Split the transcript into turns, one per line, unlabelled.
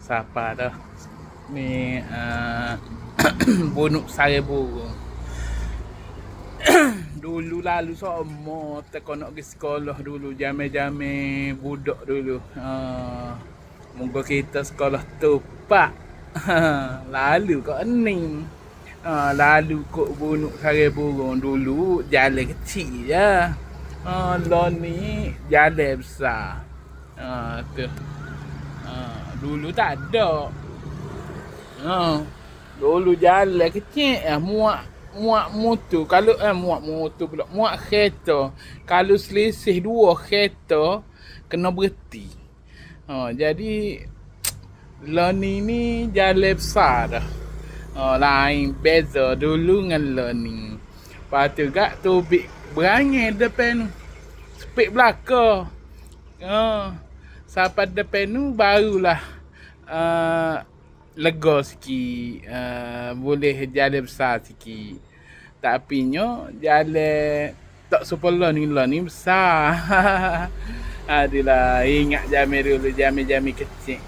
Siapa dah ni bunuk saya burung. Dulu lalu semua teko nak pergi sekolah dulu, jamai-jamai budak dulu. Moga kita sekolah tepat. Lalu kok ening. Lalu kok bunuk saya burung dulu jalan kecil je. Lah ni jalan besar. Tu. Dulu tak ada. Dulu jalan kecil muat motor. Kalau muat motor pula, muat kereta. Kalau selisih dua kereta kena berhenti. Jadi lah ni jalan besar dah. Lain beza dulu dengan lah ni. Lepas tu gak tubik berangai depan tu. Sepik belakang. Sampai depan tu barulah lega sikit, boleh jalan besar sikit. Tapi nyo jalan tak sebelah ni besar. Adalah ingat jamai dulu, jamai kecil.